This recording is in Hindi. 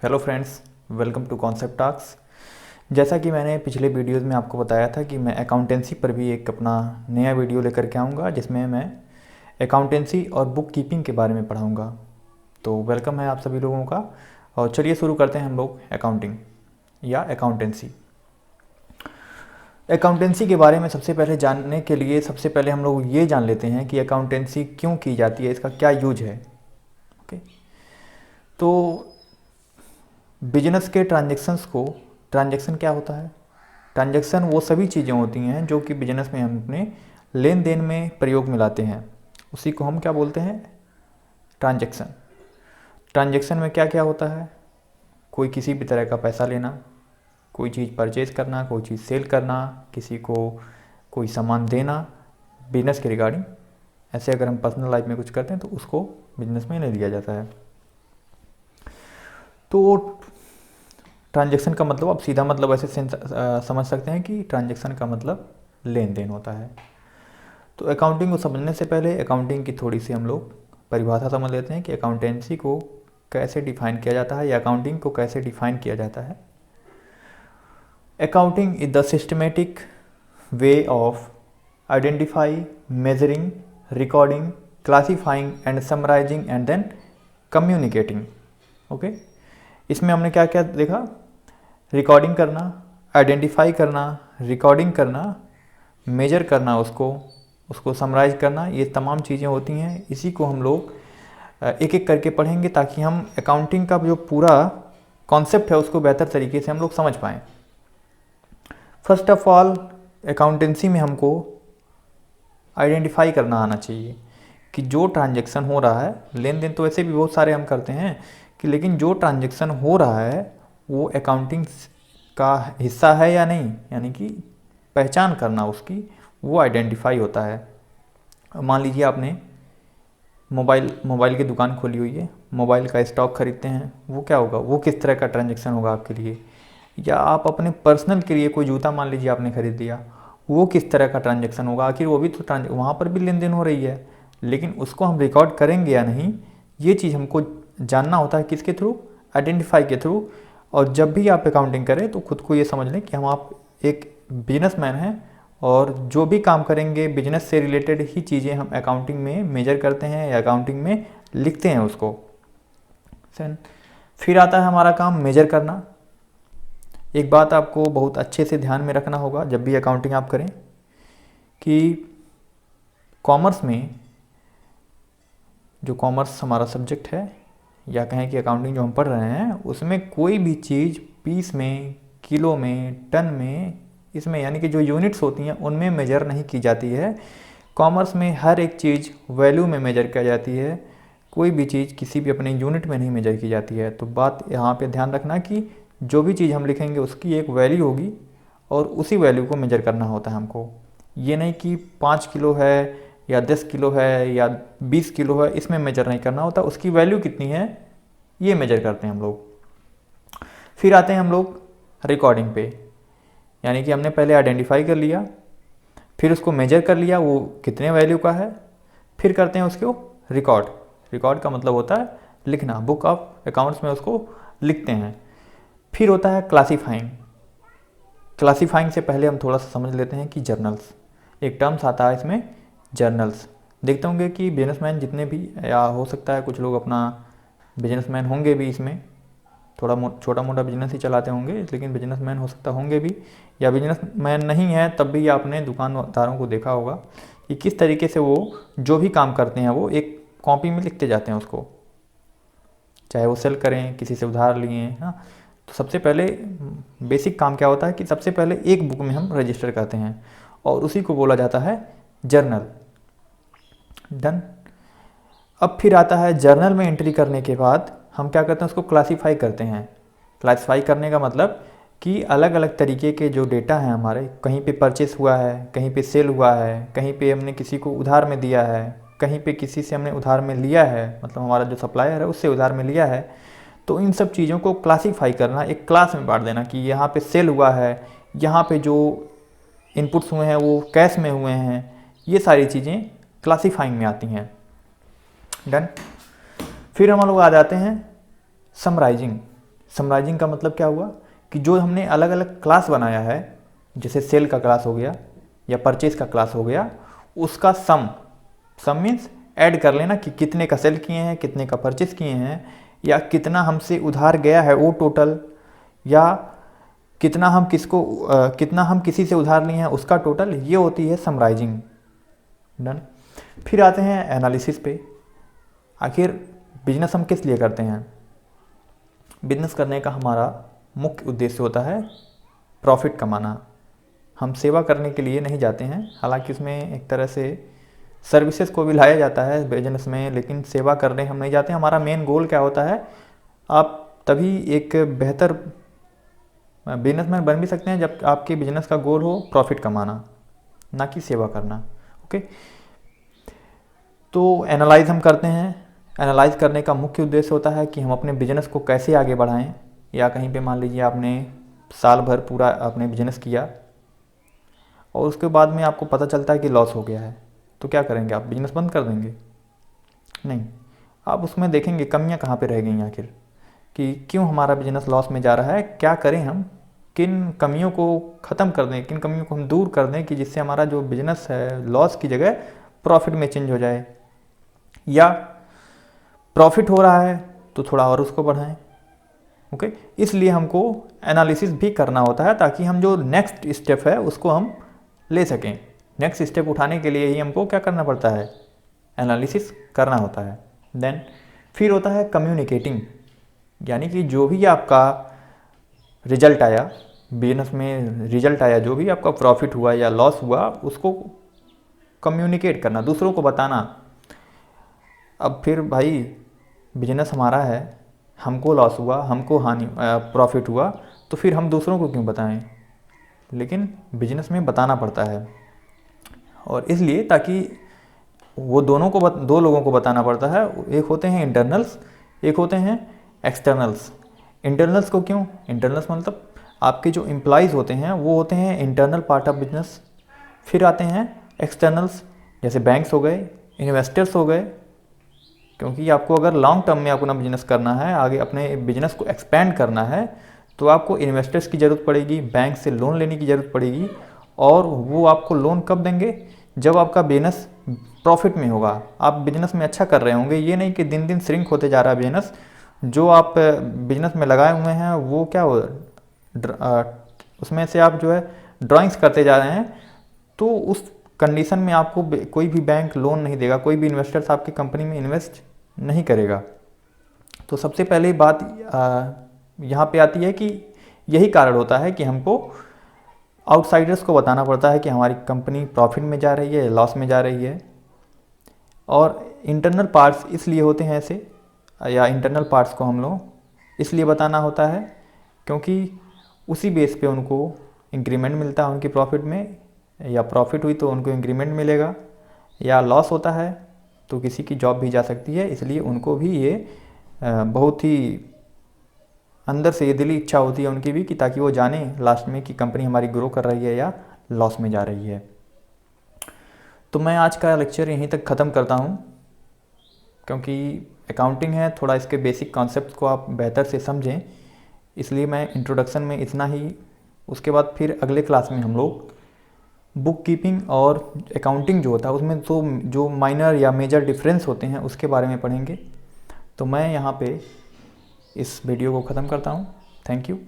Hello friends, welcome to Concept Talks. जैसा कि मैंने पिछले वीडियोस में आपको बताया था कि मैं अकाउंटेंसी पर भी एक अपना नया वीडियो लेकर के आऊँगा जिसमें मैं अकाउंटेंसी और बुक कीपिंग के बारे में पढ़ाऊँगा। तो वेलकम है आप सभी लोगों का। और चलिए शुरू करते हैं हम लोग अकाउंटिंग या अकाउंटेंसी। अकाउंटेंसी के बारे में सबसे पहले जानने के लिए सबसे पहले हम लोग ये जान लेते हैं कि अकाउंटेंसी क्यों की जाती है, इसका क्या यूज है। ओके, तो बिजनेस के ट्रांजैक्शन क्या होता है? ट्रांजैक्शन वो सभी चीज़ें होती हैं जो कि बिजनेस में हम अपने लेन देन में प्रयोग में लाते हैं, उसी को हम क्या बोलते हैं? ट्रांजैक्शन। ट्रांजैक्शन में क्या क्या होता है? कोई किसी भी तरह का पैसा लेना, कोई चीज़ परचेज करना, कोई चीज़ सेल करना, किसी को कोई सामान देना बिजनेस के रिगार्डिंग। ऐसे अगर हम पर्सनल लाइफ में कुछ करते हैं तो उसको बिजनेस में ले लिया जाता है। तो ट्रांजैक्शन का मतलब आप सीधा मतलब ऐसे समझ सकते हैं कि ट्रांजैक्शन का मतलब लेन देन होता है। तो अकाउंटिंग को समझने से पहले अकाउंटिंग की थोड़ी सी हम लोग परिभाषा समझ लेते हैं कि अकाउंटेंसी को कैसे डिफाइन किया जाता है या अकाउंटिंग को कैसे डिफाइन किया जाता है। Accounting is the systematic way of identify, measuring, recording, classifying and summarising and then communicating. Okay, इसमें हमने क्या क्या देखा? रिकॉर्डिंग करना, आइडेंटिफाई करना, रिकॉर्डिंग करना, मेजर करना, उसको समराइज करना, ये तमाम चीज़ें होती हैं। इसी को हम लोग एक एक करके पढ़ेंगे ताकि हम अकाउंटिंग का जो पूरा कॉन्सेप्ट है उसको बेहतर तरीके से हम लोग समझ पाएँ। फर्स्ट ऑफ ऑल, अकाउंटेंसी में हमको आइडेंटिफाई करना आना चाहिए कि जो ट्रांजैक्शन हो रहा है, लेन देन तो ऐसे भी बहुत सारे हम करते हैं कि, लेकिन जो ट्रांजैक्शन हो रहा है वो अकाउंटिंग का हिस्सा है या नहीं, यानी कि पहचान करना उसकी, वो आइडेंटिफाई होता है। मान लीजिए आपने मोबाइल की दुकान खोली हुई है, मोबाइल का स्टॉक खरीदते हैं, वो क्या होगा? वो किस तरह का ट्रांजैक्शन होगा आपके लिए? या आप अपने पर्सनल के लिए कोई जूता मान लीजिए आपने खरीद लिया, वो किस तरह का ट्रांजैक्शन होगा? आखिर वो भी तो वहाँ पर भी लेन देन हो रही है, लेकिन उसको हम रिकॉर्ड करेंगे या नहीं, ये चीज़ हमको जानना होता है। किसके थ्रू? आइडेंटिफाई के थ्रू। और जब भी आप अकाउंटिंग करें तो खुद को ये समझ लें कि आप एक बिजनेसमैन हैं और जो भी काम करेंगे बिजनेस से रिलेटेड ही चीज़ें हम अकाउंटिंग में मेजर करते हैं या अकाउंटिंग में लिखते हैं उसको। फिर आता है हमारा काम मेजर करना। एक बात आपको बहुत अच्छे से ध्यान में रखना होगा जब भी अकाउंटिंग आप करें कि कॉमर्स में, जो कॉमर्स हमारा सब्जेक्ट है या कहें कि अकाउंटिंग जो हम पढ़ रहे हैं, उसमें कोई भी चीज़ पीस में, किलो में, टन में, इसमें यानी कि जो यूनिट्स होती हैं उनमें मेजर नहीं की जाती है। कॉमर्स में हर एक चीज़ वैल्यू में मेजर की जाती है, कोई भी चीज़ किसी भी अपने यूनिट में नहीं मेजर की जाती है। तो बात यहाँ पे ध्यान रखना कि जो भी चीज़ हम लिखेंगे उसकी एक वैल्यू होगी और उसी वैल्यू को मेजर करना होता है हमको। ये नहीं कि 5 किलो है या 10 किलो है या 20 किलो है, इसमें मेजर नहीं करना होता, उसकी वैल्यू कितनी है ये मेजर करते हैं हम लोग। फिर आते हैं हम लोग रिकॉर्डिंग पे, यानी कि हमने पहले आइडेंटिफाई कर लिया, फिर उसको मेजर कर लिया वो कितने वैल्यू का है, फिर करते हैं उसको रिकॉर्ड। रिकॉर्ड का मतलब होता है लिखना, बुक ऑफ अकाउंट्स में उसको लिखते हैं। फिर होता है क्लासीफाइंग। क्लासीफाइंग से पहले हम थोड़ा सा समझ लेते हैं कि जर्नल्स, एक टर्म्स आता है इसमें, जर्नल्स। देखते होंगे कि बिजनेसमैन जितने भी, या हो सकता है कुछ लोग अपना बिजनेसमैन होंगे भी, इसमें थोड़ा छोटा मोटा बिजनेस ही चलाते होंगे, लेकिन बिजनेसमैन हो सकता होंगे भी, या बिजनेसमैन नहीं है तब भी आपने दुकानदारों को देखा होगा कि किस तरीके से वो जो भी काम करते हैं वो एक कॉपी में लिखते जाते हैं उसको, चाहे वो सेल करें, किसी से उधार लिए। हाँ, तो सबसे पहले बेसिक काम क्या होता है कि सबसे पहले एक बुक में हम रजिस्टर करते हैं और उसी को बोला जाता है जर्नल। डन। अब फिर आता है जर्नल में एंट्री करने के बाद हम क्या करते हैं, उसको क्लासीफाई करते हैं। क्लासीफाई करने का मतलब कि अलग अलग तरीके के जो डेटा हैं हमारे, कहीं पे परचेस हुआ है, कहीं पे सेल हुआ है, कहीं पे हमने किसी को उधार में दिया है, कहीं पे किसी से हमने उधार में लिया है, मतलब हमारा जो सप्लायर है उससे उधार में लिया है। तो इन सब चीज़ों को क्लासीफाई करना, एक क्लास में बांट देना कि यहाँ पे सेल हुआ है, यहाँ पे जो इनपुट्स हुए हैं वो कैश में हुए हैं, ये सारी चीज़ें क्लासीफाइंग में आती हैं। डन। फिर हम लोग आ जाते हैं समराइजिंग। समराइजिंग का मतलब क्या हुआ कि जो हमने अलग अलग क्लास बनाया है, जैसे सेल का क्लास हो गया या परचेज का क्लास हो गया, उसका सम मीन्स ऐड कर लेना कि कितने का सेल किए हैं, कितने का परचेज किए हैं, या कितना हमसे उधार गया है वो टोटल, या कितना हम किसी से उधार लिए हैं उसका टोटल, ये होती है समराइजिंग। डन। फिर आते हैं एनालिसिस पे। आखिर बिजनेस हम किस लिए करते हैं? बिजनेस करने का हमारा मुख्य उद्देश्य होता है प्रॉफिट कमाना। हम सेवा करने के लिए नहीं जाते हैं, हालांकि उसमें एक तरह से सर्विसेज को भी लाया जाता है बिजनेस में, लेकिन सेवा करने हम नहीं जाते। हमारा मेन गोल क्या होता है? आप तभी एक बेहतर बिजनेसमैन बन भी सकते हैं जब आपके बिजनेस का गोल हो प्रॉफिट कमाना, ना कि सेवा करना। ओके, तो एनालाइज हम करते हैं। एनालाइज करने का मुख्य उद्देश्य होता है कि हम अपने बिजनेस को कैसे आगे बढ़ाएं। या कहीं पे मान लीजिए आपने साल भर पूरा आपने बिजनेस किया और उसके बाद में आपको पता चलता है कि लॉस हो गया है, तो क्या करेंगे? आप बिजनेस बंद कर देंगे? नहीं, आप उसमें देखेंगे कमियां कहाँ पे रह गई आखिर, कि क्यों हमारा बिजनेस लॉस में जा रहा है, क्या करें हम, किन कमियों को ख़त्म कर दें, किन कमियों को हम दूर कर दें कि जिससे हमारा जो बिजनेस है लॉस की जगह प्रॉफिट में चेंज हो जाए, या प्रॉफिट हो रहा है तो थोड़ा और उसको बढ़ाएं। ओके, इसलिए हमको एनालिसिस भी करना होता है ताकि हम जो नेक्स्ट स्टेप है उसको हम ले सकें। नेक्स्ट स्टेप उठाने के लिए ही हमको क्या करना पड़ता है? एनालिसिस करना होता है। देन फिर होता है कम्युनिकेटिंग, यानी कि जो भी आपका रिजल्ट आया बिजनेस में, रिजल्ट आया, जो भी आपका प्रॉफिट हुआ या लॉस हुआ, उसको कम्युनिकेट करना, दूसरों को बताना। अब फिर भाई बिजनेस हमारा है, हमको लॉस हुआ, हमको प्रॉफिट हुआ, तो फिर हम दूसरों को क्यों बताएं? लेकिन बिजनेस में बताना पड़ता है, और इसलिए ताकि वो दो लोगों को बताना पड़ता है। एक होते हैं इंटरनल्स, एक होते हैं एक्सटर्नल्स। इंटरनल्स को क्यों? इंटरनल्स मतलब आपके जो एम्प्लॉइज़ होते हैं वो होते हैं इंटरनल पार्ट ऑफ बिजनेस। फिर आते हैं एक्सटर्नल्स, जैसे बैंक्स हो गए, इन्वेस्टर्स हो गए, क्योंकि आपको अगर लॉन्ग टर्म में अपना बिजनेस करना है, आगे अपने बिजनेस को एक्सपेंड करना है, तो आपको इन्वेस्टर्स की ज़रूरत पड़ेगी, बैंक से लोन लेने की ज़रूरत पड़ेगी। और वो आपको लोन कब देंगे? जब आपका बिजनेस प्रॉफिट में होगा, आप बिजनेस में अच्छा कर रहे होंगे। ये नहीं कि दिन दिन श्रिंक होते जा रहा है बिजनेस, जो आप बिजनेस में लगाए हुए हैं वो क्या हो, उसमें से आप जो है ड्राइंग्स करते जा रहे हैं, तो उस कंडीशन में आपको कोई भी बैंक लोन नहीं देगा, कोई भी इन्वेस्टर्स आपकी कंपनी में इन्वेस्ट नहीं करेगा। तो सबसे पहले बात यहाँ पे आती है कि यही कारण होता है कि हमको आउटसाइडर्स को बताना पड़ता है कि हमारी कंपनी प्रॉफिट में जा रही है, लॉस में जा रही है। और इंटरनल पार्ट्स इसलिए होते हैं ऐसे, या इंटरनल पार्ट्स को हम लोग इसलिए बताना होता है क्योंकि उसी बेस पे उनको इंक्रीमेंट मिलता है उनकी प्रॉफिट में, या प्रॉफिट हुई तो उनको इंक्रीमेंट मिलेगा, या लॉस होता है तो किसी की जॉब भी जा सकती है। इसलिए उनको भी ये बहुत ही अंदर से ये दिली इच्छा होती है उनकी भी कि ताकि वो जाने लास्ट में कि कंपनी हमारी ग्रो कर रही है या लॉस में जा रही है। तो मैं आज का लेक्चर यहीं तक ख़त्म करता हूँ, क्योंकि अकाउंटिंग है, थोड़ा इसके बेसिक कॉन्सेप्ट को आप बेहतर से समझें, इसलिए मैं इंट्रोडक्शन में इतना ही। उसके बाद फिर अगले क्लास में हम लोग बुक कीपिंग और अकाउंटिंग जो होता है उसमें तो जो माइनर या मेजर डिफरेंस होते हैं उसके बारे में पढ़ेंगे। तो मैं यहाँ पे इस वीडियो को ख़त्म करता हूँ। Thank you.